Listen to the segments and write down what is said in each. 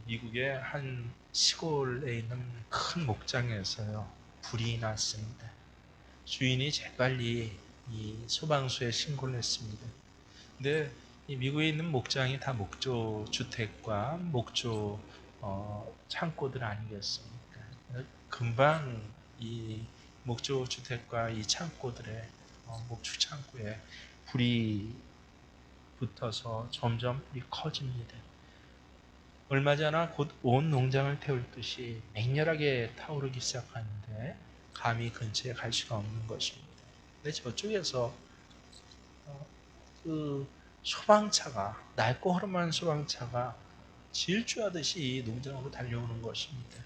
미국의 한 시골에 있는 큰 목장에서요, 불이 났습니다. 주인이 재빨리 이 소방서에 신고를 했습니다. 근데 이 미국에 있는 목장이 다 목조 주택과 목조 창고들 아니겠습니까? 금방 이 목조 주택과 이 창고들의 목축 창고에 불이 붙어서 점점 불이 커집니다. 얼마 전 곧 온 농장을 태울 듯이 맹렬하게 타오르기 시작하는데 감히 근처에 갈 수가 없는 것입니다. 근데 저쪽에서 그 소방차가, 낡고 허름한 소방차가 질주하듯이 이 농장으로 달려오는 것입니다.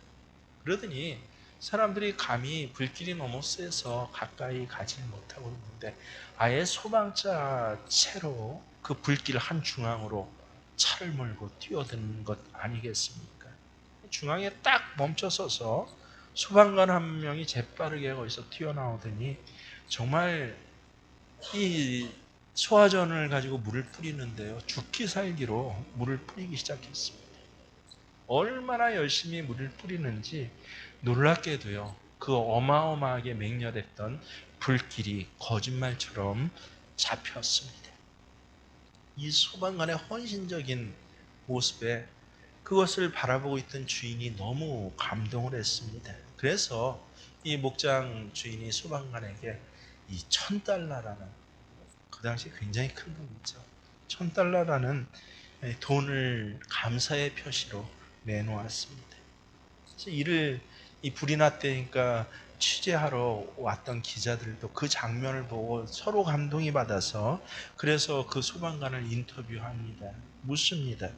그러더니 사람들이 감히 불길이 너무 세서 가까이 가지 못하고 있는데 아예 소방차 채로 그 불길 한 중앙으로 차를 몰고 뛰어드는 것 아니겠습니까? 중앙에 딱 멈춰서서 소방관 한 명이 재빠르게 거기서 튀어나오더니 정말 이 소화전을 가지고 물을 뿌리는데요, 죽기 살기로 물을 뿌리기 시작했습니다. 얼마나 열심히 물을 뿌리는지 놀랍게도요, 그 어마어마하게 맹렬했던 불길이 거짓말처럼 잡혔습니다. 이 소방관의 헌신적인 모습에 그것을 바라보고 있던 주인이 너무 감동을 했습니다. 그래서 이 목장 주인이 소방관에게 이 $1,000라는, 그 당시 굉장히 큰 돈이죠, $1,000라는 돈을 감사의 표시로 내놓았습니다. 그래서 이 불이 났다니까 취재하러 왔던 기자들도 그 장면을 보고 서로 감동이 받아서 그래서 그 소방관을 인터뷰합니다. 묻습니다.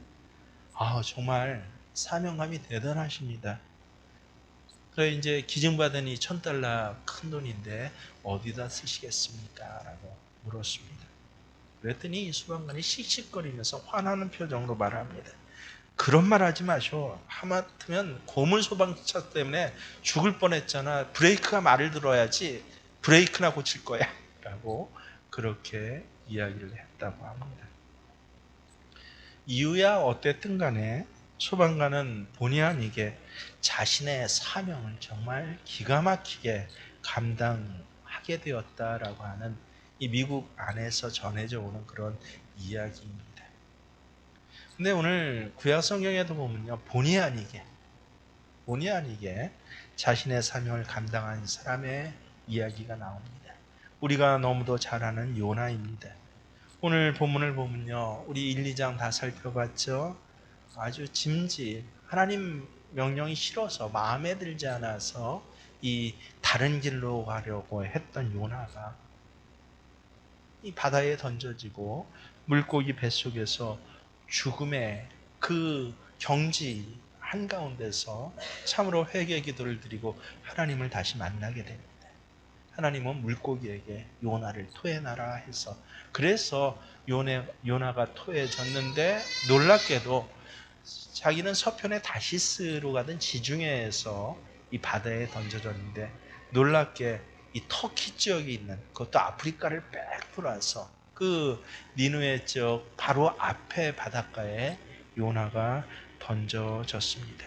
정말 사명감이 대단하십니다. 그래 이제 기증받은 이 $1,000 큰 돈인데 어디다 쓰시겠습니까? 라고 물었습니다. 그랬더니 이 소방관이 씩씩거리면서 화나는 표정으로 말합니다. 그런 말 하지 마쇼. 하마터면 고물 소방차 때문에 죽을 뻔했잖아. 브레이크가 말을 들어야지. 브레이크나 고칠 거야. 라고 그렇게 이야기를 했다고 합니다. 이유야 어땠든 간에 소방관은 본의 아니게 자신의 사명을 정말 기가 막히게 감당하게 되었다라고 하는 이 미국 안에서 전해져 오는 그런 이야기입니다. 근데 오늘 구약 성경에도 보면요, 본의 아니게 자신의 사명을 감당한 사람의 이야기가 나옵니다. 우리가 너무도 잘 아는 요나입니다. 오늘 본문을 보면요, 우리 1, 2장 다 살펴봤죠. 아주 짐짓, 하나님 명령이 싫어서, 마음에 들지 않아서 이 다른 길로 가려고 했던 요나가 이 바다에 던져지고 물고기 뱃속에서 죽음의 그 경지 한가운데서 참으로 회개 기도를 드리고 하나님을 다시 만나게 됩니다. 하나님은 물고기에게 요나를 토해놔라 해서, 그래서 요나가 토해졌는데 놀랍게도 자기는 서편의 다시스로 가던 지중해에서 이 바다에 던져졌는데 놀랍게 이 터키 지역에 있는, 그것도 아프리카를 빽 돌아서 그 니누의 지역 바로 앞에 바닷가에 요나가 던져졌습니다.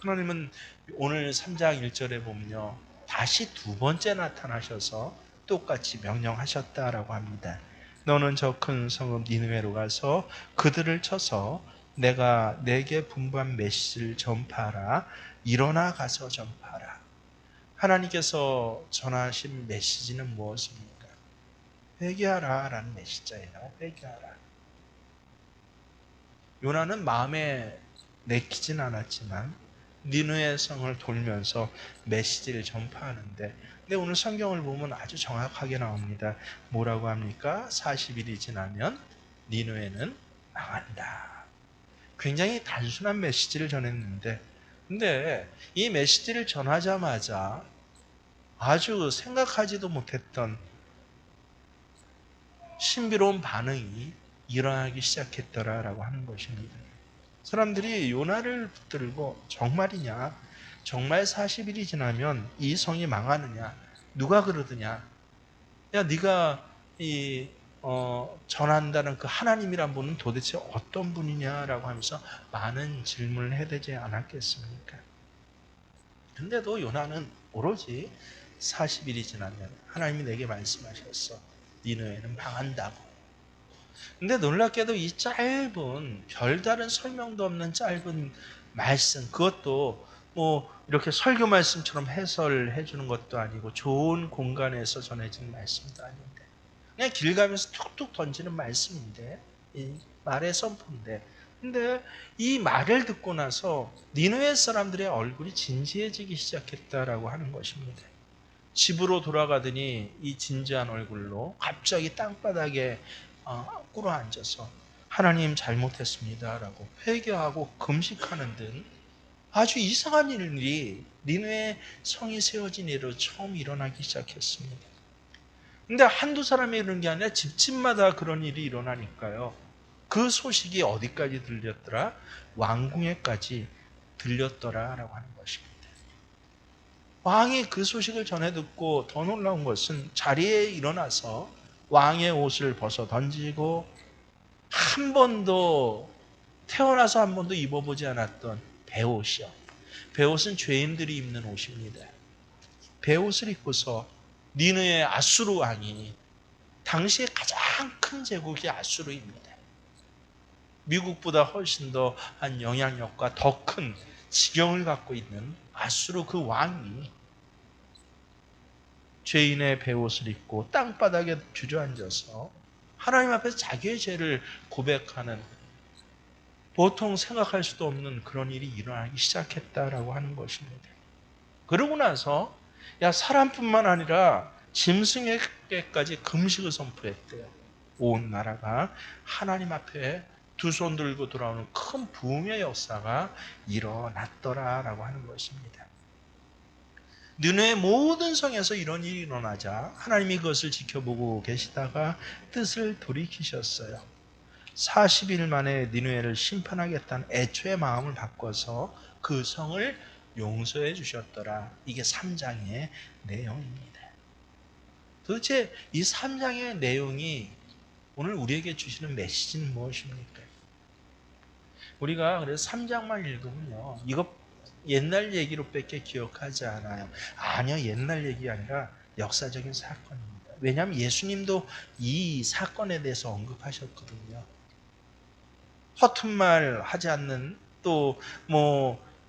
하나님은 오늘 3장 1절에 보면요, 다시 두 번째 나타나셔서 똑같이 명령하셨다라고 합니다. 너는 저 큰 성읍 니느웨로 가서 그들을 쳐서 내가 내게 분부한 메시지를 전파하라. 일어나 가서 전파하라. 하나님께서 전하신 메시지는 무엇입니까? 회개하라 라는 메시지예요. 회개하라. 요나는 마음에 내키진 않았지만 니느웨 성을 돌면서 메시지를 전파하는데, 근데 오늘 성경을 보면 아주 정확하게 나옵니다. 뭐라고 합니까? 40일이 지나면 니느웨는 망한다. 굉장히 단순한 메시지를 전했는데, 근데 이 메시지를 전하자마자 아주 생각하지도 못했던 신비로운 반응이 일어나기 시작했더라라고 하는 것입니다. 사람들이 요나를 붙들고 정말이냐? 정말 40일이 지나면 이 성이 망하느냐? 누가 그러더냐? 야, 네가 이 전한다는 그 하나님이란 분은 도대체 어떤 분이냐라고 하면서 많은 질문을 해야 되지 않았겠습니까? 근데도 요나는 오로지 40일이 지나면 하나님이 내게 말씀하셨어. 니느웨는 망한다고. 근데 놀랍게도 이 짧은 별다른 설명도 없는 짧은 말씀, 그것도 뭐 이렇게 설교 말씀처럼 해설해 주는 것도 아니고 좋은 공간에서 전해지는 말씀도 아닌데 그냥 길 가면서 툭툭 던지는 말씀인데, 이 말의 선포인데, 근데 이 말을 듣고 나서 니느웨 사람들의 얼굴이 진지해지기 시작했다라고 하는 것입니다. 집으로 돌아가더니 이 진지한 얼굴로 갑자기 땅바닥에 꿇어 앉아서 하나님 잘못했습니다라고 회개하고 금식하는 등 아주 이상한 일이 니느웨 성이 세워진 이후로 처음 일어나기 시작했습니다. 근데 한두 사람이 이런 게 아니라 집집마다 그런 일이 일어나니까요. 그 소식이 어디까지 들렸더라? 왕궁에까지 들렸더라라고 하는 것입니다. 왕이 그 소식을 전해 듣고 더 놀라운 것은 자리에 일어나서 왕의 옷을 벗어 던지고 한 번도 태어나서 한 번도 입어보지 않았던 베옷이요. 베옷은 죄인들이 입는 옷입니다. 베옷을 입고서 니느의 아수르 왕이 당시에 가장 큰 제국이 아수르입니다. 미국보다 훨씬 더 한 영향력과 더 큰 지경을 갖고 있는 아수르 그 왕이 죄인의 베옷을 입고 땅바닥에 주저앉아서 하나님 앞에서 자기의 죄를 고백하는, 보통 생각할 수도 없는 그런 일이 일어나기 시작했다라고 하는 것입니다. 그러고 나서 사람뿐만 아니라 짐승에게까지 금식을 선포했대요. 온 나라가 하나님 앞에 두 손 들고 돌아오는 큰 부흥의 역사가 일어났더라라고 하는 것입니다. 느네의 모든 성에서 이런 일이 일어나자 하나님이 그것을 지켜보고 계시다가 뜻을 돌이키셨어요. 40일 만에 니느웨를 심판하겠다는 애초의 마음을 바꿔서 그 성을 용서해 주셨더라. 이게 3장의 내용입니다. 도대체 이 3장의 내용이 오늘 우리에게 주시는 메시지는 무엇입니까? 우리가 그래서 3장만 읽으면요, 이거 옛날 얘기로 밖에 기억하지 않아요. 아니요, 옛날 얘기 아니라 역사적인 사건입니다. 왜냐하면 예수님도 이 사건에 대해서 언급하셨거든요. 허튼 말 하지 않는, 또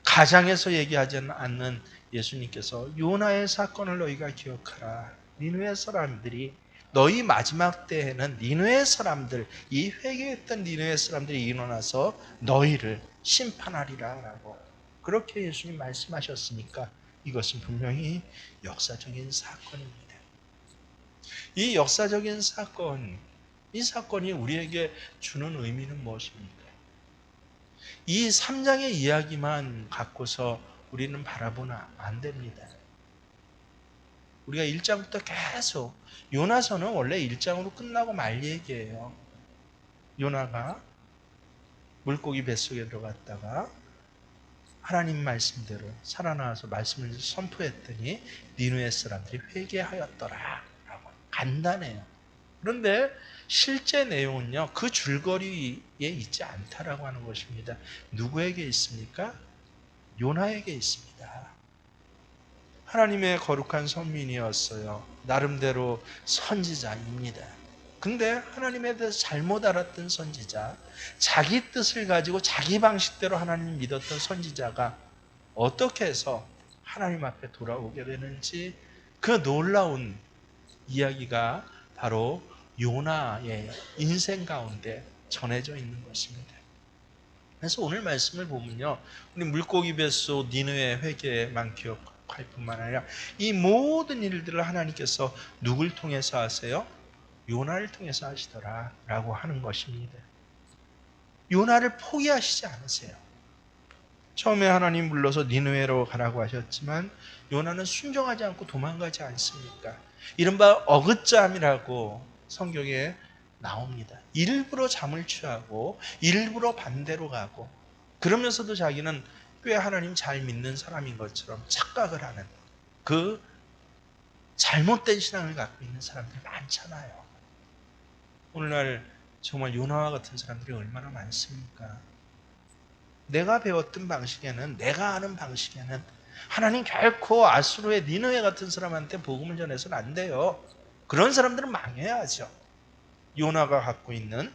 가장에서 얘기하지 않는 예수님께서 요나의 사건을 너희가 기억하라. 니느웨 사람들이 너희 마지막 때에는 니느웨 사람들, 이 회개했던 니느웨 사람들이 일어나서 너희를 심판하리라라고 그렇게 예수님 말씀하셨으니까 이것은 분명히 역사적인 사건입니다. 이 역사적인 사건, 이 사건이 우리에게 주는 의미는 무엇입니까? 이 3장의 이야기만 갖고서 우리는 바라보면 안 됩니다. 우리가 1장부터 계속, 요나서는 원래 1장으로 끝나고 말 얘기예요. 요나가 물고기 뱃속에 들어갔다가 하나님 말씀대로 살아나와서 말씀을 선포했더니 니느웨 사람들이 회개하였더라 라고 간단해요. 그런데 실제 내용은요, 그 줄거리에 있지 않다라고 하는 것입니다. 누구에게 있습니까? 요나에게 있습니다. 하나님의 거룩한 선민이었어요. 나름대로 선지자입니다. 근데 하나님에 대해서 잘못 알았던 선지자, 자기 뜻을 가지고 자기 방식대로 하나님을 믿었던 선지자가 어떻게 해서 하나님 앞에 돌아오게 되는지, 그 놀라운 이야기가 바로 요나의 인생 가운데 전해져 있는 것입니다. 그래서 오늘 말씀을 보면요, 우리 물고기 뱃속 니느웨 회개만 기억할 뿐만 아니라 이 모든 일들을 하나님께서 누굴 통해서 하세요? 요나를 통해서 하시더라 라고 하는 것입니다. 요나를 포기하시지 않으세요. 처음에 하나님 불러서 니느웨로 가라고 하셨지만 요나는 순종하지 않고 도망가지 않습니까? 이른바 어긋잠이라고 성경에 나옵니다. 일부러 잠을 취하고 일부러 반대로 가고, 그러면서도 자기는 꽤 하나님 잘 믿는 사람인 것처럼 착각을 하는, 그 잘못된 신앙을 갖고 있는 사람들 많잖아요. 오늘날 정말 요나와 같은 사람들이 얼마나 많습니까? 내가 배웠던 방식에는, 내가 아는 방식에는 하나님 결코 아수르의 니느웨 같은 사람한테 복음을 전해서는 안 돼요. 그런 사람들은 망해야죠. 요나가 갖고 있는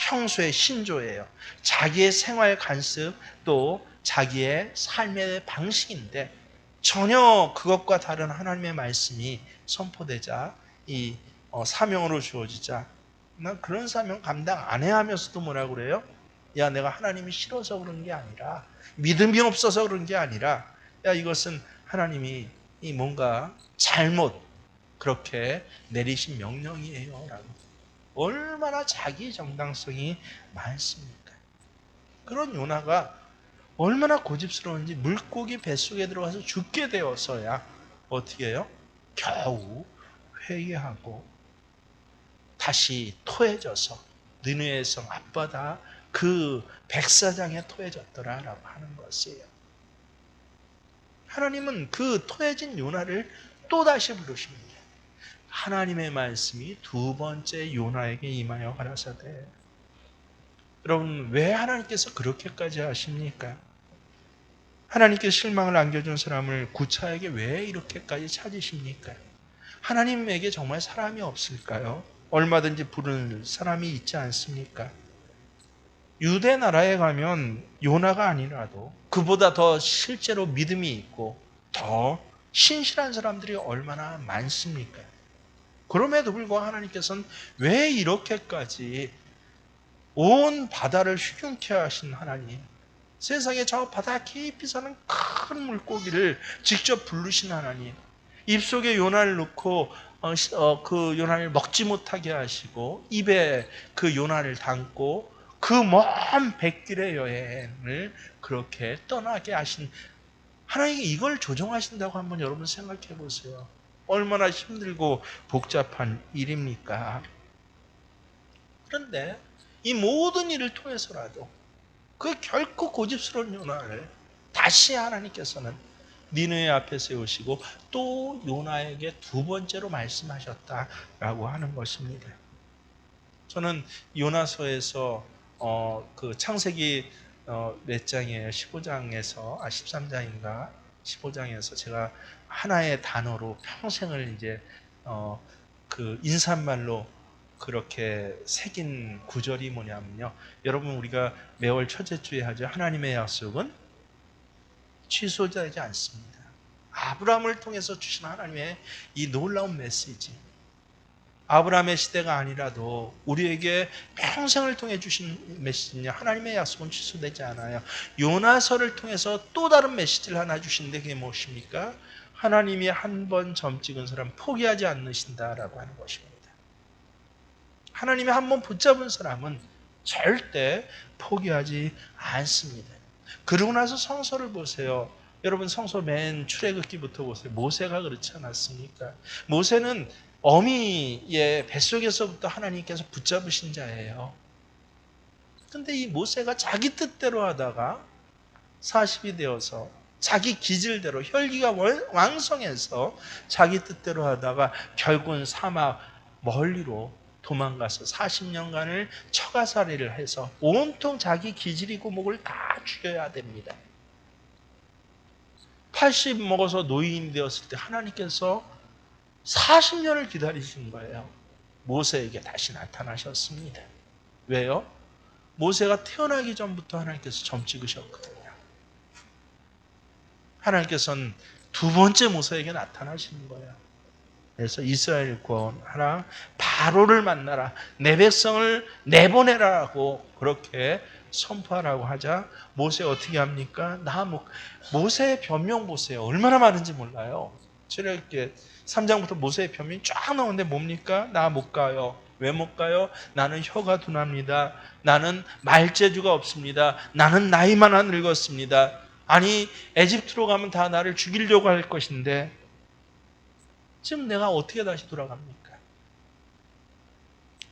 평소의 신조예요. 자기의 생활 관습 또 자기의 삶의 방식인데 전혀 그것과 다른 하나님의 말씀이 선포되자 이 사명으로 주어지자 난 그런 사명 감당 안 해 하면서도 뭐라고 그래요? 야, 내가 하나님이 싫어서 그런 게 아니라 믿음이 없어서 그런 게 아니라 야, 이것은 하나님이 이 뭔가 잘못 그렇게 내리신 명령이에요 라고. 얼마나 자기 정당성이 많습니까? 그런 요나가 얼마나 고집스러운지 물고기 뱃속에 들어가서 죽게 되어서야 어떻게 해요? 겨우 회개하고 다시 토해져서 느느웨의 성 앞바다 그 백사장에 토해졌더라라고 하는 것이에요. 하나님은 그 토해진 요나를 또다시 부르십니다. 하나님의 말씀이 두 번째 요나에게 임하여 가라사대. 여러분, 왜 하나님께서 그렇게까지 하십니까? 하나님께 실망을 안겨준 사람을 구차하게 왜 이렇게까지 찾으십니까? 하나님에게 정말 사람이 없을까요? 얼마든지 부르는 사람이 있지 않습니까? 유대 나라에 가면 요나가 아니라도 그보다 더 실제로 믿음이 있고 더 신실한 사람들이 얼마나 많습니까? 그럼에도 불구하고 하나님께서는 왜 이렇게까지 온 바다를 휘경케 하신 하나님, 세상에 저 바다 깊이 사는 큰 물고기를 직접 부르신 하나님, 입속에 요나를 넣고 그 요나를 먹지 못하게 하시고 입에 그 요나를 담고 그 먼 백길의 여행을 그렇게 떠나게 하신 하나님이 이걸 조정하신다고 한번 여러분 생각해 보세요. 얼마나 힘들고 복잡한 일입니까? 그런데 이 모든 일을 통해서라도 그 결코 고집스러운 요나를 다시 하나님께서는 니느웨 앞에 세우시고 또 요나에게 두 번째로 말씀하셨다라고 하는 것입니다. 저는 요나서에서 그 창세기 몇 장이에요? 15장에서 13장인가 15장에서 제가 하나의 단어로 평생을 이제 그 인사말로 그렇게 새긴 구절이 뭐냐면요. 여러분 우리가 매월 첫째 주에 하죠. 하나님의 약속은 취소되지 않습니다. 아브라함을 통해서 주신 하나님의 이 놀라운 메시지. 아브라함의 시대가 아니라도 우리에게 평생을 통해 주신 메시지냐 하나님의 약속은 취소되지 않아요. 요나서를 통해서 또 다른 메시지를 하나 주신데 그게 무엇입니까? 하나님이 한 번 점 찍은 사람 포기하지 않으신다라고 하는 것입니다. 하나님이 한 번 붙잡은 사람은 절대 포기하지 않습니다. 그러고 나서 성서를 보세요. 여러분 성서 맨 출애굽기부터 보세요. 모세가 그렇지 않았습니까? 모세는 어미의 뱃속에서부터 하나님께서 붙잡으신 자예요. 근데 이 모세가 자기 뜻대로 하다가 40이 되어서 자기 기질대로 혈기가 왕성해서 자기 뜻대로 하다가 결국은 사막 멀리로 도망가서 40년간을 처가살이를 해서 온통 자기 기질이고 목을 다 죽여야 됩니다. 80 먹어서 노인이 되었을 때 하나님께서 40년을 기다리신 거예요. 모세에게 다시 나타나셨습니다. 왜요? 모세가 태어나기 전부터 하나님께서 점 찍으셨거든요. 하나님께서는 두 번째 모세에게 나타나시는 거예요. 그래서 이스라엘 구원하라, 바로를 만나라, 내 백성을 내보내라고 그렇게 선포하라고 하자 모세 어떻게 합니까? 모세의 변명 보세요. 얼마나 많은지 몰라요. 출애굽기 3장부터 모세의 변명이 쫙 나오는데 뭡니까? 나 못 가요. 왜 못 가요? 나는 혀가 둔합니다. 나는 말재주가 없습니다. 나는 나이만 안 늙었습니다. 아니 에집트로 가면 다 나를 죽이려고 할 것인데 지금 내가 어떻게 다시 돌아갑니까?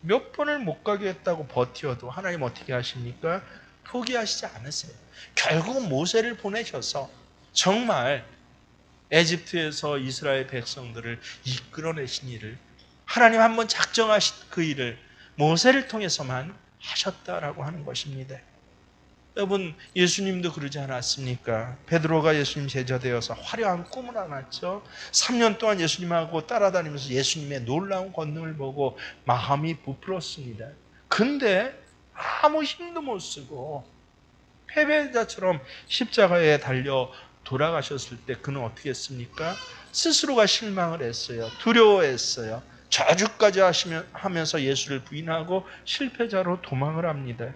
몇 번을 못 가게 했다고 버티어도 하나님 어떻게 하십니까? 포기하시지 않으세요. 결국은 모세를 보내셔서 정말 에집트에서 이스라엘 백성들을 이끌어내신 일을 하나님 한번 작정하신 그 일을 모세를 통해서만 하셨다라고 하는 것입니다. 여러분, 예수님도 그러지 않았습니까? 베드로가 예수님 제자 되어서 화려한 꿈을 안았죠. 3년 동안 예수님하고 따라다니면서 예수님의 놀라운 권능을 보고 마음이 부풀었습니다. 근데 아무 힘도 못 쓰고 패배자처럼 십자가에 달려 돌아가셨을 때 그는 어떻게 했습니까? 스스로가 실망을 했어요. 두려워했어요. 저주까지 하면서 예수를 부인하고 실패자로 도망을 합니다.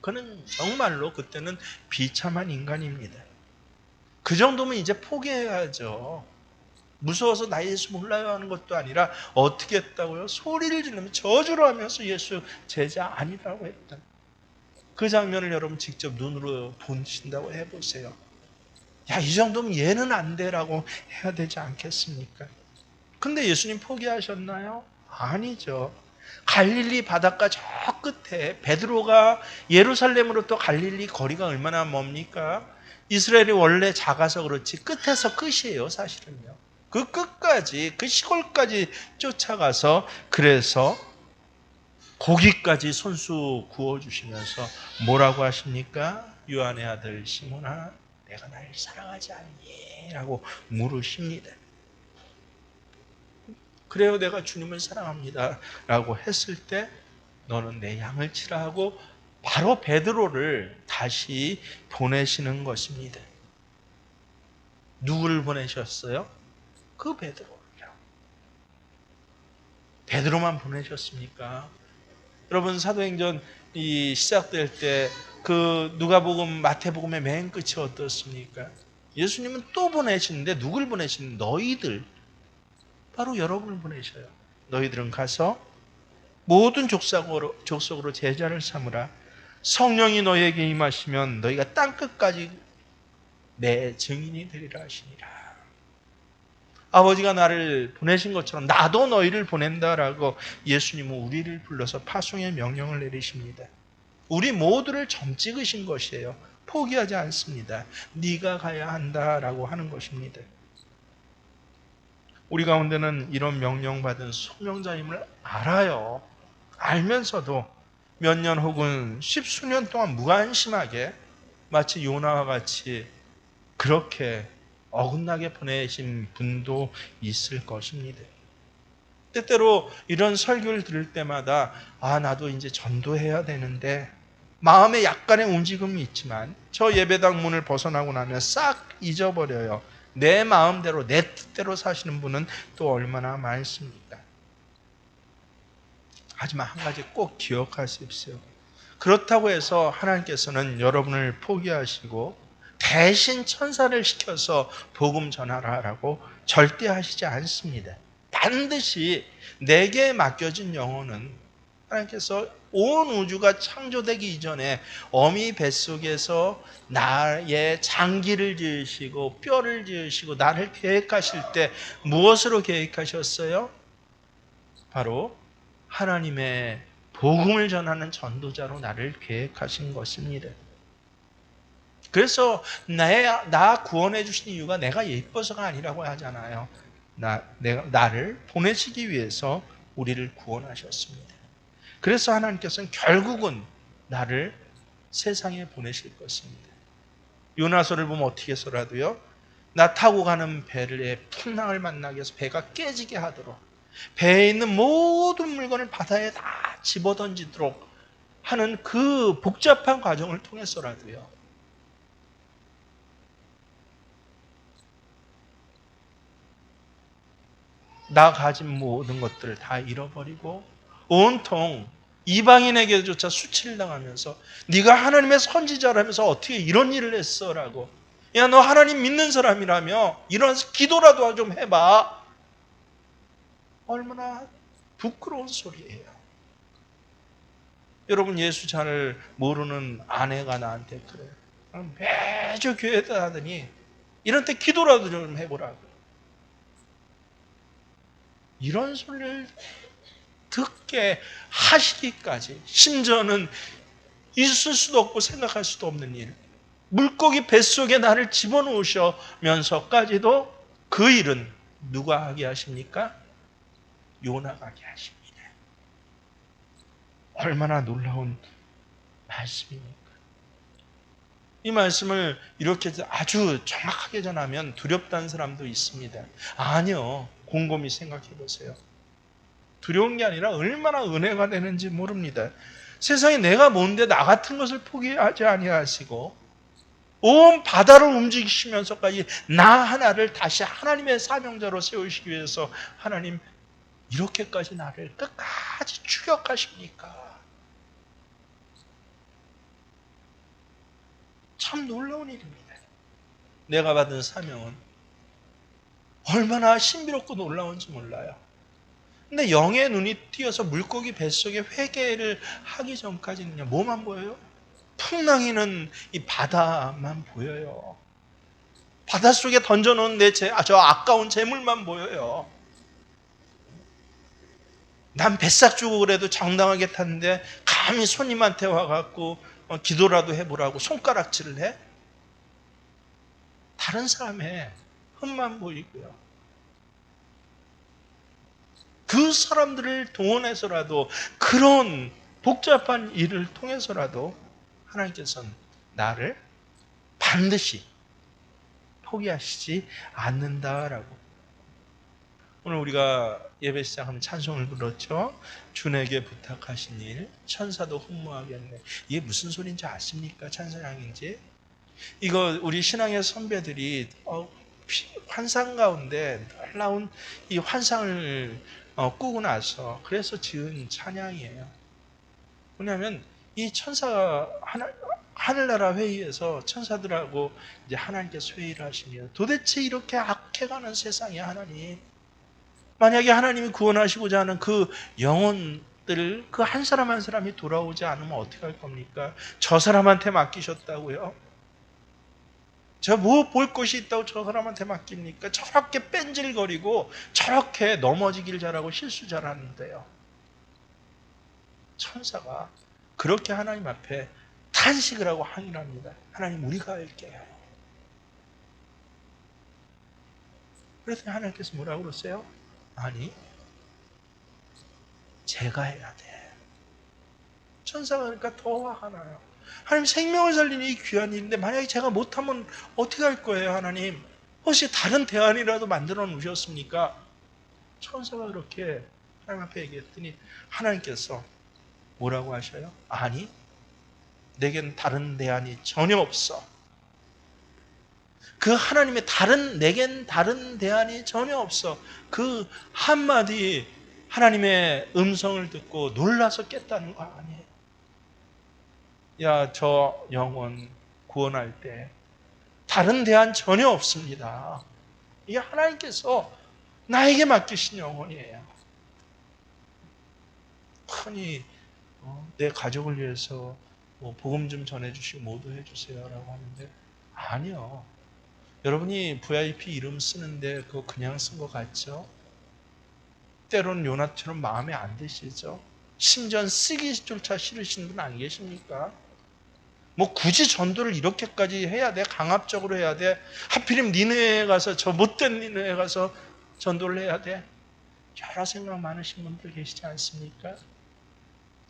그는 정말로 그때는 비참한 인간입니다. 그 정도면 이제 포기해야죠. 무서워서 나 예수 몰라요 하는 것도 아니라 어떻게 했다고요? 소리를 지르며 저주를 하면서 예수 제자 아니라고 했다. 그 장면을 여러분 직접 눈으로 보신다고 해보세요. 야, 이 정도면 얘는 안 돼라고 해야 되지 않겠습니까? 근데 예수님 포기하셨나요? 아니죠. 갈릴리 바닷가 저 끝에 베드로가 예루살렘으로 또 갈릴리 거리가 얼마나 멉니까? 이스라엘이 원래 작아서 그렇지 끝에서 끝이에요, 사실은요. 그 끝까지, 그 시골까지 쫓아가서 그래서 고기까지 손수 구워주시면서 뭐라고 하십니까? 요한의 아들 시몬아, 내가 나를 사랑하지 않니? 라고 물으십니다. 그래요, 내가 주님을 사랑합니다 라고 했을 때 너는 내 양을 치라 하고 바로 베드로를 다시 보내시는 것입니다. 누구를 보내셨어요? 그 베드로를요. 베드로만 보내셨습니까? 여러분, 사도행전 시작될 때 그 누가복음, 마태복음의 맨 끝이 어떻습니까? 예수님은 또 보내시는데 누굴 보내시는? 너희들, 바로 여러분을 보내셔요. 너희들은 가서 모든 족속으로 제자를 삼으라. 성령이 너희에게 임하시면 너희가 땅끝까지 내 증인이 되리라 하시니라. 아버지가 나를 보내신 것처럼 나도 너희를 보낸다라고 예수님은 우리를 불러서 파송의 명령을 내리십니다. 우리 모두를 점 찍으신 것이에요. 포기하지 않습니다. 네가 가야 한다라고 하는 것입니다. 우리 가운데는 이런 명령받은 소명자임을 알아요. 알면서도 몇 년 혹은 십수년 동안 무관심하게 마치 요나와 같이 그렇게 어긋나게 보내신 분도 있을 것입니다. 때때로 이런 설교를 들을 때마다 나도 이제 전도해야 되는데 마음에 약간의 움직임이 있지만 저 예배당 문을 벗어나고 나면 싹 잊어버려요. 내 마음대로 내 뜻대로 사시는 분은 또 얼마나 많습니까? 하지만 한 가지 꼭 기억하십시오. 그렇다고 해서 하나님께서는 여러분을 포기하시고 대신 천사를 시켜서 복음 전하라라고 절대 하시지 않습니다. 반드시 내게 맡겨진 영혼은 하나님께서 온 우주가 창조되기 이전에 어미 뱃속에서 나의 장기를 지으시고 뼈를 지으시고 나를 계획하실 때 무엇으로 계획하셨어요? 바로 하나님의 복음을 전하는 전도자로 나를 계획하신 것입니다. 그래서 나 구원해 주신 이유가 내가 예뻐서가 아니라고 하잖아요. 나를 보내시기 위해서 우리를 구원하셨습니다. 그래서 하나님께서는 결국은 나를 세상에 보내실 것입니다. 요나서를 보면 어떻게 해서라도요, 나 타고 가는 배의 풍랑을 만나게 해서 배가 깨지게 하도록, 배에 있는 모든 물건을 바다에 다 집어던지도록 하는 그 복잡한 과정을 통해서라도요, 나 가진 모든 것들을 다 잃어버리고 온통 이방인에게조차 수치를 당하면서 네가 하나님의 선지자라면서 어떻게 이런 일을 했어? 라고. 야, 너 하나님 믿는 사람이라며 일어나서 기도라도 좀 해봐. 얼마나 부끄러운 소리예요. 여러분, 예수 잘 모르는 아내가 나한테 그래요. 매주 교회 하더니 이런 때 기도라도 좀 해보라고. 이런 소리를 듣게 하시기까지, 심지어는 있을 수도 없고 생각할 수도 없는 일, 물고기 뱃속에 나를 집어넣으시면서까지도 그 일은 누가 하게 하십니까? 요나가 하게 하십니다. 얼마나 놀라운 말씀입니까? 이 말씀을 이렇게 아주 정확하게 전하면 두렵다는 사람도 있습니다. 아니요. 곰곰이 생각해 보세요. 두려운 게 아니라 얼마나 은혜가 되는지 모릅니다. 세상에 내가 뭔데 나 같은 것을 포기하지 아니하시고 온 바다를 움직이시면서까지 나 하나를 다시 하나님의 사명자로 세우시기 위해서 하나님 이렇게까지 나를 끝까지 추격하십니까? 참 놀라운 일입니다. 내가 받은 사명은 얼마나 신비롭고 놀라운지 몰라요. 근데 영의 눈이 띄어서 물고기 뱃속에 회개를 하기 전까지는요, 뭐만 보여요? 풍랑이는 이 바다만 보여요. 바닷속에 던져놓은 저 아까운 재물만 보여요. 난 뱃삭 주고 그래도 정당하게 탔는데 감히 손님한테 와갖고 기도라도 해보라고 손가락질을 해? 다른 사람의 흠만 보이고요. 그 사람들을 동원해서라도 그런 복잡한 일을 통해서라도 하나님께서는 나를 반드시 포기하시지 않는다라고. 오늘 우리가 예배 시작하면 찬송을 불렀죠. 주에게 부탁하신 일 천사도 흠모하겠네. 이게 무슨 소리인지 아십니까? 찬송인지. 이거 우리 신앙의 선배들이 환상 가운데 놀라운 이 환상을 꾸고 나서 그래서 지은 찬양이에요. 왜냐하면 이 천사가 하늘나라 회의에서 천사들하고 이제 하나님께서 회의를 하시며 도대체 이렇게 악해가는 세상에 하나님, 만약에 하나님이 구원하시고자 하는 그 영혼들을 그 한 사람 한 사람이 돌아오지 않으면 어떻게 할 겁니까? 저 사람한테 맡기셨다고요? 저 뭐 볼 곳이 있다고 저 사람한테 맡깁니까? 저렇게 뺀질거리고 저렇게 넘어지길 잘하고 실수 잘하는데요. 천사가 그렇게 하나님 앞에 탄식을 하고 항의를 합니다. 하나님, 우리가 할게요. 그래서 하나님께서 뭐라고 그러세요? 아니, 제가 해야 돼. 천사가 그러니까 더 화가 나요. 하나님, 생명을 살리는 이 귀한 일인데 만약에 제가 못하면 어떻게 할 거예요, 하나님? 혹시 다른 대안이라도 만들어 놓으셨습니까? 천사가 그렇게 하나님 앞에 얘기했더니 하나님께서 뭐라고 하셔요? 아니, 내겐 다른 대안이 전혀 없어. 그 하나님의 내겐 다른 대안이 전혀 없어. 그 한마디 하나님의 음성을 듣고 놀라서 깼다는 거 아니에요. 야, 저 영혼 구원할 때 다른 대안 전혀 없습니다. 이게 하나님께서 나에게 맡기신 영혼이에요. 흔히 내 가족을 위해서 복음 좀 전해주시고 모두 해주세요라고 하는데 아니요. 여러분이 VIP 이름 쓰는데 그거 그냥 쓴 것 같죠? 때로는 요나처럼 마음에 안 드시죠? 심지어 쓰기조차 싫으신 분 안 계십니까? 뭐 굳이 전도를 이렇게까지 해야 돼? 강압적으로 해야 돼? 하필이면 니네에 가서 저 못된 니네에 가서 전도를 해야 돼? 여러 생각 많으신 분들 계시지 않습니까?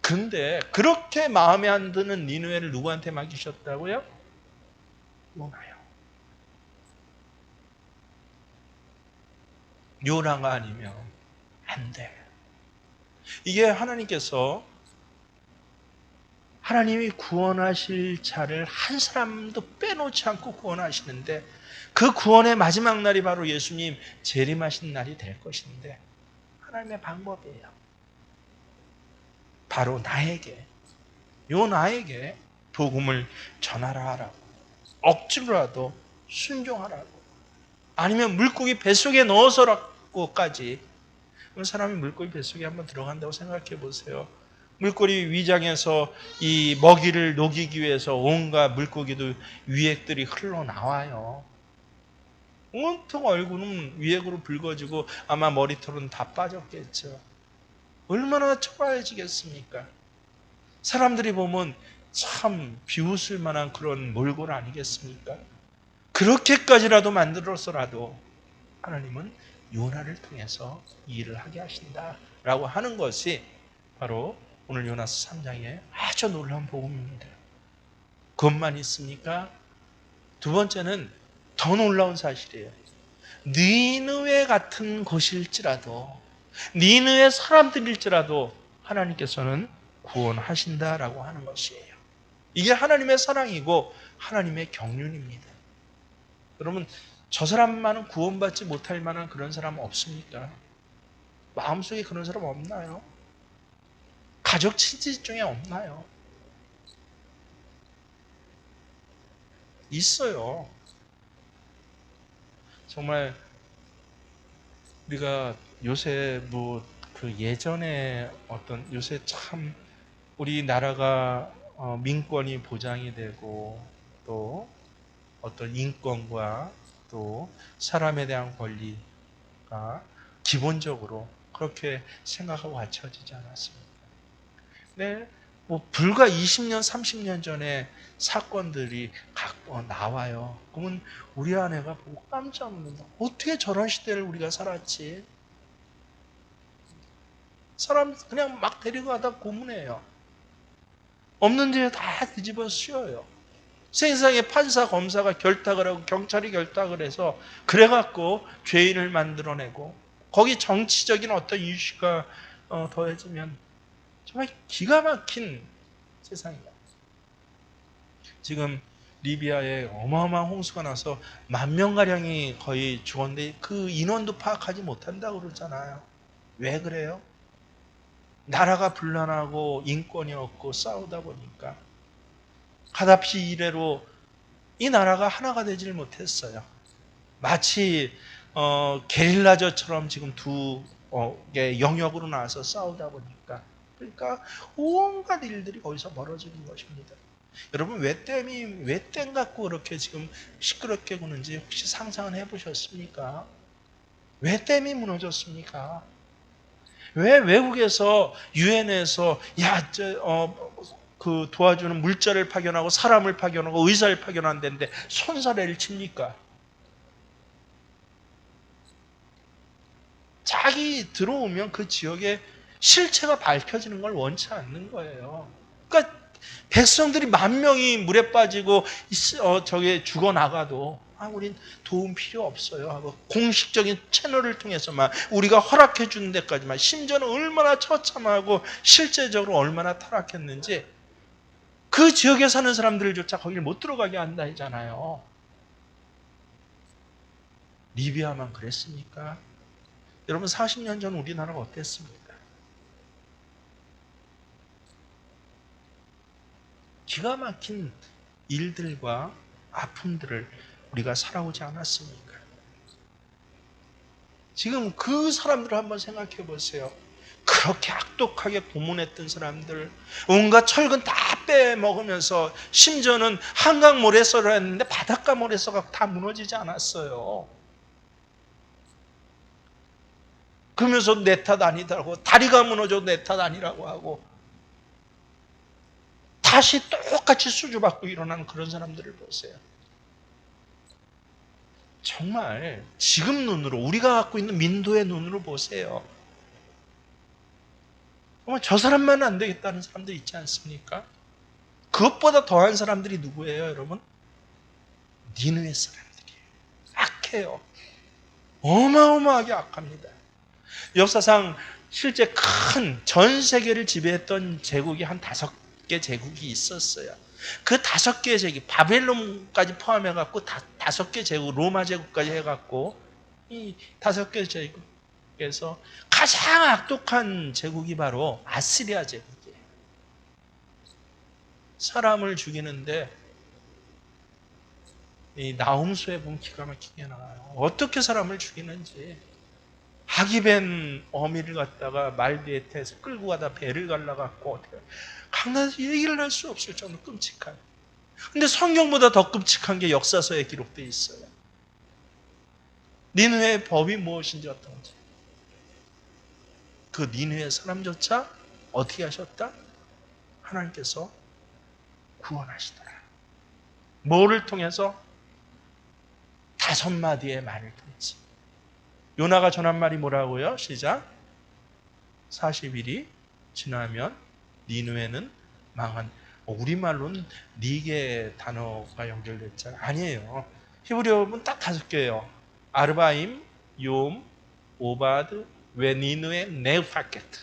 근데 그렇게 마음에 안 드는 니느웨를 누구한테 맡기셨다고요? 요나요. 요나가 아니면 안 돼. 이게 하나님께서 하나님이 구원하실 자를 한 사람도 빼놓지 않고 구원하시는데 그 구원의 마지막 날이 바로 예수님 재림하신 날이 될 것인데 하나님의 방법이에요. 바로 나에게, 나에게 복음을 전하라 하라고. 억지로라도 순종하라고. 아니면 물고기 뱃속에 넣어서라고까지. 사람이 물고기 뱃속에 한번 들어간다고 생각해 보세요. 물고기 위장에서 이 먹이를 녹이기 위해서 온갖 물고기도 위액들이 흘러나와요. 온통 얼굴은 위액으로 붉어지고 아마 머리털은 다 빠졌겠죠. 얼마나 초라해지겠습니까? 사람들이 보면 참 비웃을 만한 그런 몰골 아니겠습니까? 그렇게까지라도 만들어서라도 하나님은 요나를 통해서 이 일을 하게 하신다라고 하는 것이 바로 오늘 요나서 3장에 아주 놀라운 복음입니다. 그것만 있습니까? 두 번째는 더 놀라운 사실이에요. 니느웨 같은 곳일지라도, 니느웨 사람들일지라도 하나님께서는 구원하신다라고 하는 것이에요. 이게 하나님의 사랑이고 하나님의 경륜입니다. 여러분, 저 사람만은 구원받지 못할 만한 그런 사람 없습니까? 마음속에 그런 사람 없나요? 가족 친지 중에 없나요? 있어요. 정말 우리가 요새 그 예전에 어떤 요새 참 우리나라가 민권이 보장이 되고 또 어떤 인권과 또 사람에 대한 권리가 기본적으로 그렇게 생각하고 갖춰지지 않았습니다. 네, 불과 20년, 30년 전에 사건들이 나와요. 그러면 우리 아내가 보고 깜짝 놀란다. 어떻게 저런 시대를 우리가 살았지? 사람 그냥 막 데리고 가다 고문해요. 없는 데에 다 뒤집어 씌워요. 세상에 판사, 검사가 결탁을 하고 경찰이 결탁을 해서 그래갖고 죄인을 만들어내고 거기 정치적인 어떤 이슈가 더해지면 정말 기가 막힌 세상이야. 지금 리비아에 어마어마한 홍수가 나서 10,000명가량이 거의 죽었는데 그 인원도 파악하지 못한다고 그러잖아요. 왜 그래요? 나라가 불안하고 인권이 없고 싸우다 보니까 가다피 이래로 이 나라가 하나가 되질 못했어요. 마치 게릴라전처럼 지금 두 영역으로 나와서 싸우다 보니까 그러니까 온갖 일들이 거기서 벌어지는 것입니다. 여러분 왜 댐 갖고 그렇게 지금 시끄럽게 구는지 혹시 상상은 해보셨습니까? 왜 댐이 무너졌습니까? 왜 외국에서 유엔에서 그 도와주는 물자를 파견하고 사람을 파견하고 의사를 파견한다는데 손사래를 칩니까? 자기 들어오면 그 지역의 실체가 밝혀지는 걸 원치 않는 거예요. 그러니까 백성들이 10,000명이 물에 빠지고 저게 죽어나가도 우린 도움 필요 없어요 하고 공식적인 채널을 통해서만 우리가 허락해 주는 데까지만 심지어는 얼마나 처참하고 실제적으로 얼마나 타락했는지 그 지역에 사는 사람들조차 거기를 못 들어가게 한다 했잖아요. 리비아만 그랬습니까? 여러분 40년 전 우리나라가 어땠습니까? 기가 막힌 일들과 아픔들을 우리가 살아오지 않았습니까? 지금 그 사람들을 한번 생각해 보세요. 그렇게 악독하게 고문했던 사람들, 온갖 철근 다 빼먹으면서 심지어는 한강 모래서를 했는데 바닷가 모래서가 다 무너지지 않았어요. 그러면서 내 탓 아니다고, 다리가 무너져도 내 탓 아니라고 하고 다시 똑같이 수주받고 일어나는 그런 사람들을 보세요. 정말 지금 눈으로 우리가 갖고 있는 민도의 눈으로 보세요. 정말 저 사람만은 안 되겠다는 사람들 있지 않습니까? 그것보다 더한 사람들이 누구예요, 여러분? 니느웨 사람들이에요. 악해요. 어마어마하게 악합니다. 역사상 실제 큰 전 세계를 지배했던 제국이 한 5개 제국이 있었어요. 그 5개 제국, 바벨론까지 포함해갖고 5개 제국, 로마 제국까지 해갖고 이 5개 제국에서 가장 악독한 제국이 바로 아시리아 제국이에요. 사람을 죽이는데 이 나홈수에 보면 기가 막히게 나와요. 어떻게 사람을 죽이는지. 학이벤 어미를 갖다가 말 뒤에 태서 끌고 가다 배를 갈라갖고 어떻게 강나서 얘기를 할 수 없을 정도로 끔찍한. 근데 성경보다 더 끔찍한 게 역사서에 기록되어 있어요. 니느웨의 법이 무엇인지 어떤지. 그 니느웨 사람조차 어떻게 하셨다? 하나님께서 구원하시더라. 뭐를 통해서? 5마디의 말을 통해서. 요나가 전한 말이 뭐라고요? 시작. 40일이 지나면 니느웨는 망한. 우리말로는 4개 단어가 연결됐잖아요. 아니에요. 히브리어는 딱 5개예요. 아르바임, 욤, 오바드, 웨니느웨, 네우파케트.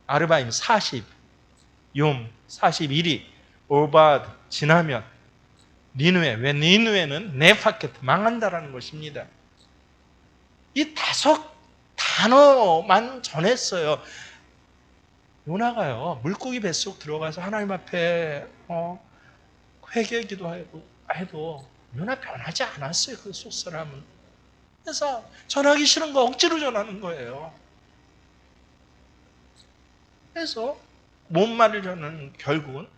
아르바임 40, 욤 41이, 오바드 지나면, 니느웨, 왜 니느웨는 네파케트 망한다라는 것입니다. 이 5 단어만 전했어요. 요나가요, 물고기 뱃속 들어가서 하나님 앞에 회개 기도해도 요나 변하지 않았어요. 그 속사람은. 그래서 전하기 싫은 거 억지로 전하는 거예요. 그래서 뭔 말을 전하는, 결국은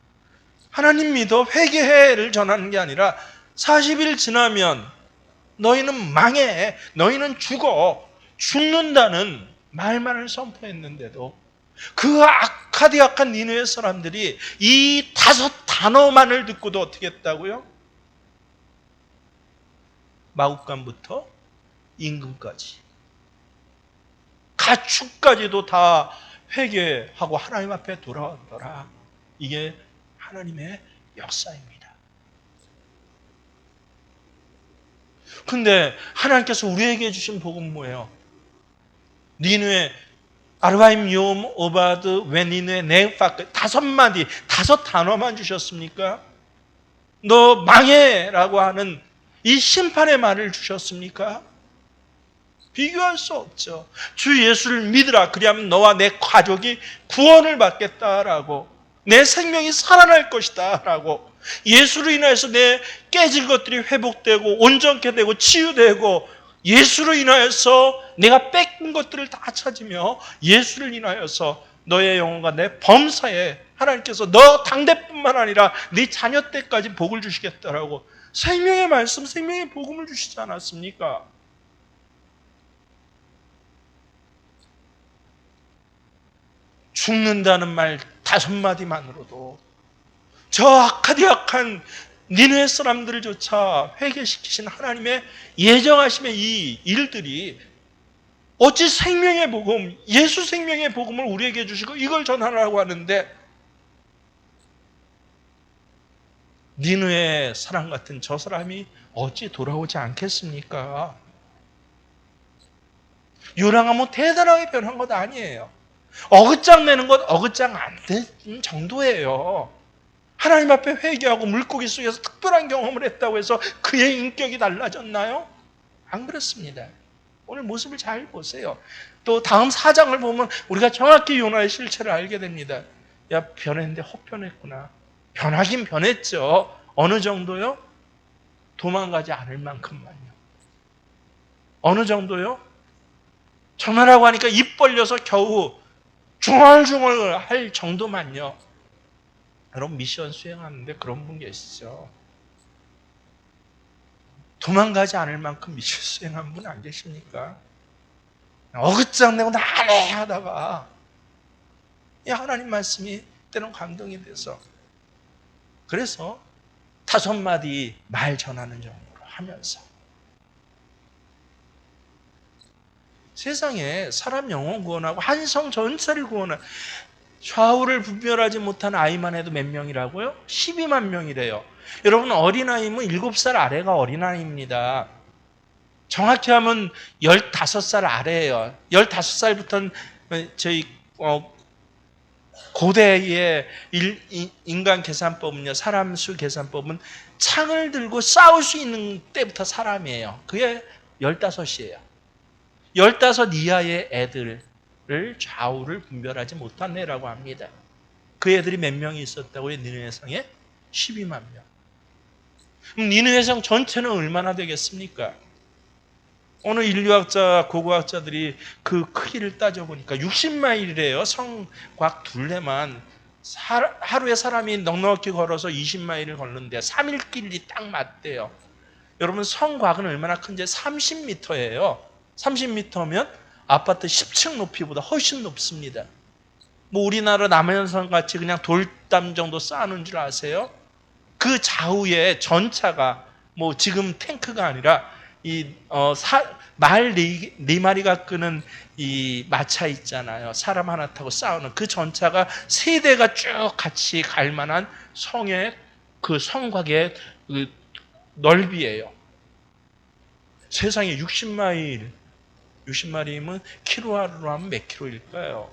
하나님 믿어 회개해를 전하는 게 아니라 40일 지나면 너희는 망해, 너희는 죽는다는 말만을 선포했는데도 그 아카디악한 니느웨 사람들이 이 5 단어만을 듣고도 어떻게 했다고요? 마국간부터 임금까지, 가축까지도 다 회개하고 하나님 앞에 돌아오더라. 이게 하나님의 역사입니다. 근데 하나님께서 우리에게 주신 복은 뭐예요? 니느웨, 아르바임, 욤, 오바드, 웨니느웨, 네우파케 5마디, 5 단어만 주셨습니까? 너 망해라고 하는 이 심판의 말을 주셨습니까? 비교할 수 없죠. 주 예수를 믿으라. 그리하면 너와 내 가족이 구원을 받겠다라고, 내 생명이 살아날 것이다 라고, 예수로 인하여서 내 깨질 것들이 회복되고 온전케 되고 치유되고, 예수로 인하여서 내가 뺏긴 것들을 다 찾으며 예수를 인하여서 너의 영혼과 내 범사에 하나님께서 너 당대뿐만 아니라 네 자녀 때까지 복을 주시겠다라고 생명의 말씀, 생명의 복음을 주시지 않았습니까? 죽는다는 말 5마디만으로도 저 아카디악한 니느웨 사람들조차 회개시키신 하나님의 예정하심의 이 일들이 어찌 생명의 복음, 예수 생명의 복음을 우리에게 주시고 이걸 전하라고 하는데, 니느웨 사람 같은 저 사람이 어찌 돌아오지 않겠습니까? 요나가 뭐 대단하게 변한 것 아니에요. 어긋장 내는 것 어긋장 안 되는 정도예요. 하나님 앞에 회개하고 물고기 속에서 특별한 경험을 했다고 해서 그의 인격이 달라졌나요? 안 그렇습니다. 오늘 모습을 잘 보세요. 또 다음 4장을 보면 우리가 정확히 요나의 실체를 알게 됩니다. 야, 변했는데 헛변했구나. 변하긴 변했죠. 어느 정도요? 도망가지 않을 만큼만요. 어느 정도요? 전하라고 하니까 입 벌려서 겨우 중얼중얼 할 정도만요. 여러분, 미션 수행하는데 그런 분 계시죠? 도망가지 않을 만큼 미션 수행한 분 안 계십니까? 어긋장 내고 나네 하다가 하나님 말씀이 때론 감동이 돼서, 그래서 5마디 말 전하는 정도로 하면서 세상에 사람 영혼 구원하고 한성 전체를 구원하는, 좌우를 분별하지 못한 아이만 해도 몇 명이라고요? 12만 명이래요. 여러분, 어린아이면 7살 아래가 어린아이입니다. 정확히 하면 15살 아래예요. 15살부터는 저희 고대의 인간 계산법은요, 사람 수 계산법은 창을 들고 싸울 수 있는 때부터 사람이에요. 그게 15이에요. 15 이하의 애들을 좌우를 분별하지 못한 애라고 합니다. 그 애들이 몇 명이 있었다고요? 니느웨 성에 12만 명. 그럼 니느웨 성 전체는 얼마나 되겠습니까? 오늘 인류학자, 고고학자들이 그 크기를 따져보니까 60마일이래요. 성곽 둘레만. 하루에 사람이 넉넉히 걸어서 20마일을 걷는데 3일 길이 딱 맞대요. 여러분, 성곽은 얼마나 큰지 30m예요. 30m면 아파트 10층 높이보다 훨씬 높습니다. 뭐 우리나라 남해안성 같이 그냥 돌담 정도 쌓아놓은 줄 아세요? 그 좌우에 전차가 뭐 지금 탱크가 아니라 말 네 마리가 끄는 이 마차 있잖아요. 사람 하나 타고 싸우는 그 전차가 세 대가 쭉 같이 갈 만한 성의 그 성곽의 그 넓이에요. 세상에 60마리면 킬로로 하면 몇 킬로일까요?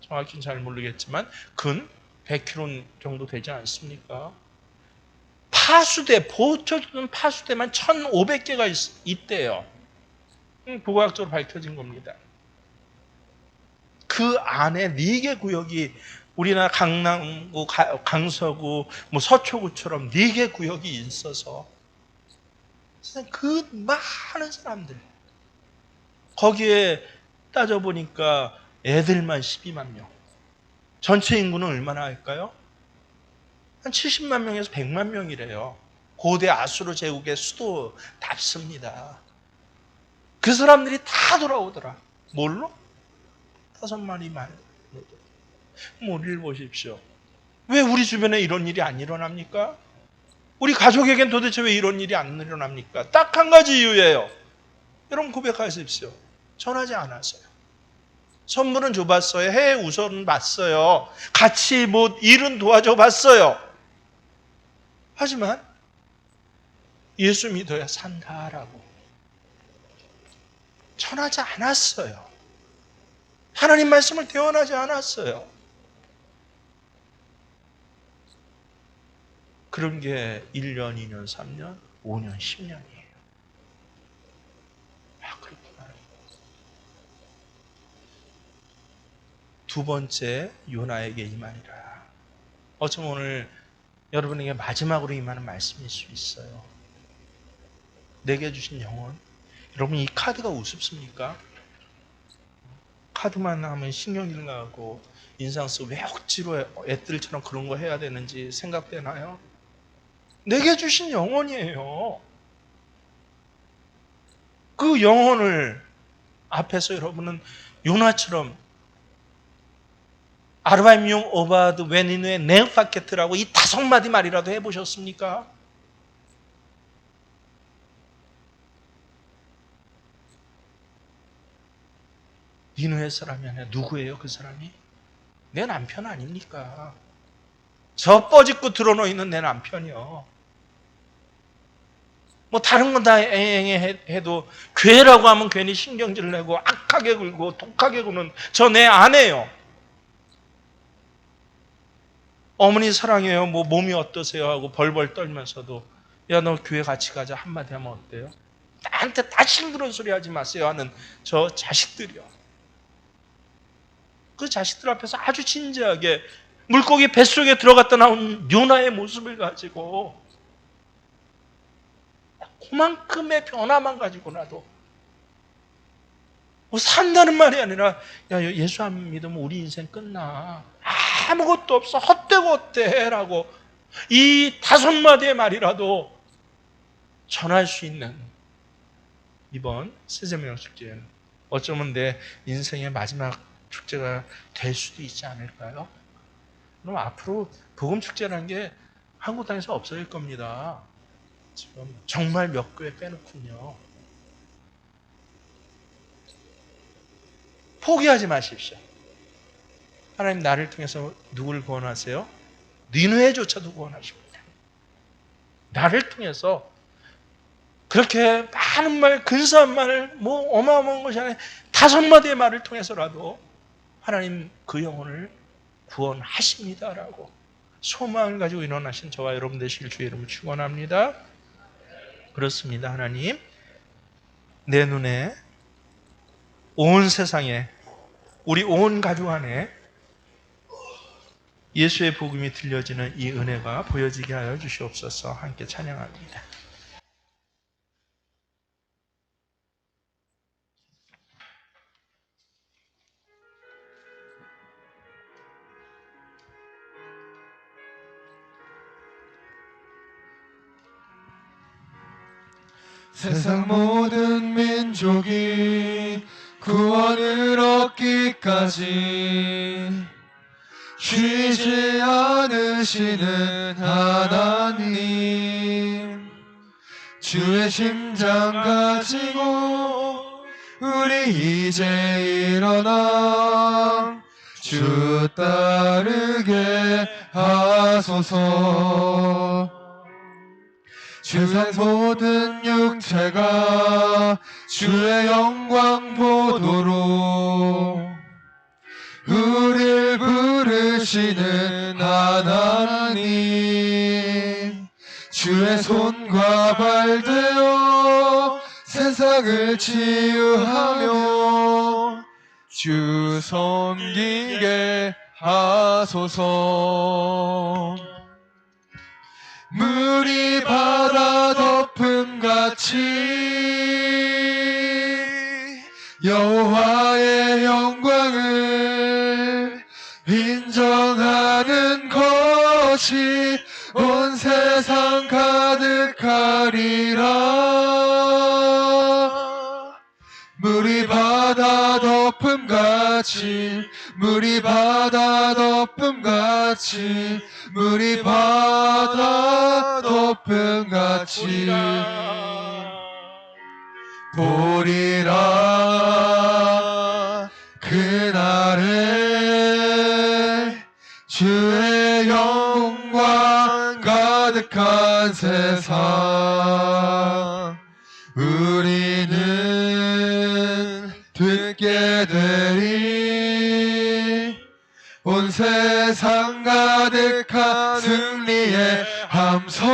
정확히는 잘 모르겠지만 근 100킬로 정도 되지 않습니까? 파수대, 보초는 파수대만 1,500개가 있대요. 고고학적으로 밝혀진 겁니다. 그 안에 4개 구역이 우리나라 강남구, 강서구, 뭐 서초구처럼 4개 구역이 있어서 그 많은 사람들 거기에 따져보니까 애들만 12만 명. 전체 인구는 얼마나 할까요? 한 70만 명에서 100만 명이래요. 고대 아수르 제국의 수도답습니다. 그 사람들이 다 돌아오더라. 뭘로? 5마리만. 우리를 보십시오. 왜 우리 주변에 이런 일이 안 일어납니까? 우리 가족에겐 도대체 왜 이런 일이 안 일어납니까? 딱 한 가지 이유예요. 여러분 고백하십시오. 전하지 않았어요. 선물은 줘봤어요. 해외 우선은 봤어요. 같이 뭐 일은 도와줘 봤어요. 하지만 예수 믿어야 산다라고 전하지 않았어요. 하나님 말씀을 대언하지 않았어요. 그런 게 1년, 2년, 3년, 5년, 10년이에요. 그렇구나. 두 번째, 요나에게 임하니라. 어쩌면 오늘 여러분에게 마지막으로 임하는 말씀일 수 있어요. 내게 주신 영혼. 여러분 이 카드가 우습습니까? 카드만 하면 신경질 나고 인상 쓰고 왜 억지로 애들처럼 그런 거 해야 되는지 생각되나요? 내게 주신 영혼이에요. 그 영혼을 앞에서 여러분은 요나처럼 아르바임용 오바드 웨니누의 네오파케트라고 이 5마디 말이라도 해보셨습니까? 니누의 사람이 아니라 누구예요 그 사람이? 내 남편 아닙니까? 저 뻐짓고 드러놓이는 내 남편이요. 뭐 다른 건 다 해도 괴라고 하면 괜히 신경질 내고 악하게 굴고 독하게 구는 저 내 아내요. 어머니 사랑해요. 뭐 몸이 어떠세요? 하고 벌벌 떨면서도 야 너 교회 같이 가자 한마디 하면 어때요? 나한테 다시 그런 소리 하지 마세요 하는 저 자식들이요. 그 자식들 앞에서 아주 진지하게 물고기 뱃속에 들어갔다 나온 요나의 모습을 가지고 그만큼의 변화만 가지고라도 뭐 산다는 말이 아니라 야 예수 안 믿으면 우리 인생 끝나. 아무것도 없어. 헛되고 헛되라고 이 5마디의 말이라도 전할 수 있는 이번 세제명 축제는 어쩌면 내 인생의 마지막 축제가 될 수도 있지 않을까요? 그럼 앞으로 복음 축제라는 게 한국 땅에서 없어질 겁니다. 지금 정말 몇 교회 빼놓군요. 포기하지 마십시오. 하나님 나를 통해서 누구를 구원하세요? 니느웨조차도 구원하십니다. 나를 통해서 그렇게 많은 말, 근사한 말을 뭐 어마어마한 것이 아니라 5마디의 말을 통해서라도 하나님 그 영혼을 구원하십니다라고 소망을 가지고 일어나신 저와 여러분 되시길 주의 이름으로 축원합니다. 그렇습니다. 하나님 내 눈에 온 세상에 우리 온 가족 안에 예수의 복음이 들려지는 이 은혜가 보여지게 하여 주시옵소서. 함께 찬양합니다. 세상 모든 민족이 구원을 얻기까지 쉬지 않으시는 하나님, 주의 심장 가지고 우리 이제 일어나 주 따르게 하소서. 세상 모든 육체가 주의 영광 보도록 우릴 부르시는 하나님, 주의 손과 발 되어 세상을 치유하며 주 섬기게 하소서. 물이 바다 덮음같이 여호와의 영광을 인정하는 것이 온 세상 가득하리라. 물이 바다 덮음같이, 물이 바다 덮음같이, 물이 바다 덮음같이 보리라. 그날에 주의 영광 가득한 세상 우리는 듣게 되리. 온 세상 가득한 승리의 함성.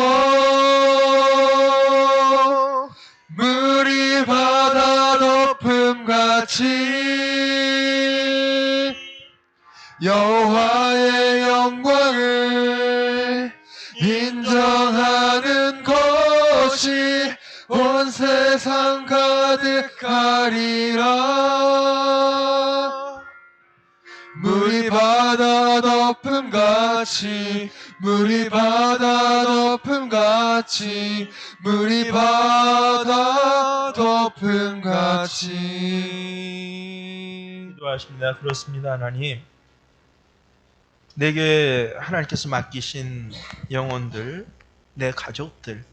물이 바다 덮음같이 여호와의 영광을 인정하는 것이 온 세상 가득하리라. 물이 바다 덮음같이, 물이 바다 덮음같이, 물이 바다 덮음같이. 기도하십니다. 그렇습니다. 하나님, 내게 하나님께서 맡기신 영혼들, 내 가족들,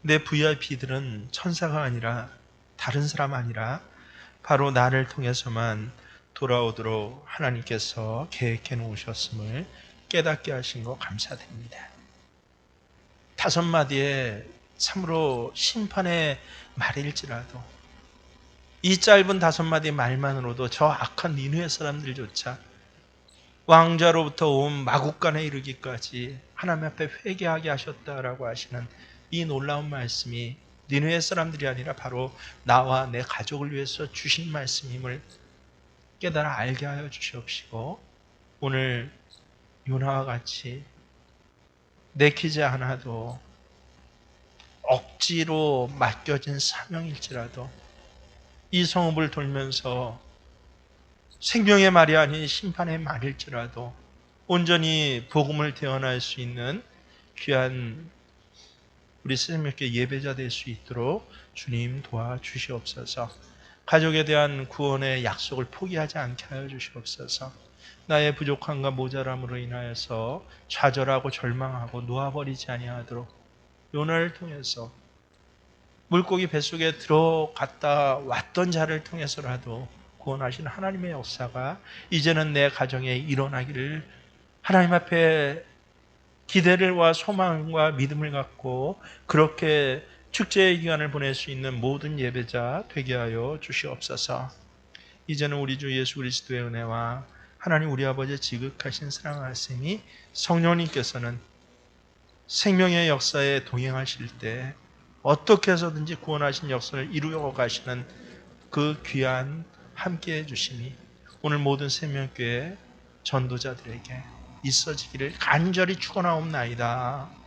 내 VIP들은 천사가 아니라 다른 사람 아니라 바로 나를 통해서만 돌아오도록 하나님께서 계획해 놓으셨음을 깨닫게 하신 거 감사드립니다. 5마디의 참으로 심판의 말일지라도 이 짧은 5마디 말만으로도 저 악한 니느웨 사람들조차 왕자로부터 온 마국간에 이르기까지 하나님 앞에 회개하게 하셨다라고 하시는 이 놀라운 말씀이 니느웨 사람들이 아니라 바로 나와 내 가족을 위해서 주신 말씀임을 깨달아 알게 하여 주시옵시고, 오늘 요나와 같이 내키지 않아도 억지로 맡겨진 사명일지라도 이 성읍을 돌면서 생명의 말이 아닌 심판의 말일지라도 온전히 복음을 대언할 수 있는 귀한 우리 새벽에 예배자 될 수 있도록 주님 도와주시옵소서. 가족에 대한 구원의 약속을 포기하지 않게 하여 주시옵소서. 나의 부족함과 모자람으로 인하여서 좌절하고 절망하고 놓아버리지 아니하도록 요나를 통해서 물고기 뱃속에 들어갔다 왔던 자를 통해서라도 구원하신 하나님의 역사가 이제는 내 가정에 일어나기를 하나님 앞에 기대를와 소망과 믿음을 갖고 그렇게 축제의 기간을 보낼 수 있는 모든 예배자 되게 하여 주시옵소서. 이제는 우리 주 예수 그리스도의 은혜와 하나님 우리 아버지의 지극하신 사랑하심이 성령님께서는 생명의 역사에 동행하실 때 어떻게 해서든지 구원하신 역사를 이루어 가시는 그 귀한 함께해 주심이 오늘 모든 생명교회 전도자들에게 있어지기를 간절히 축원하옵나이다.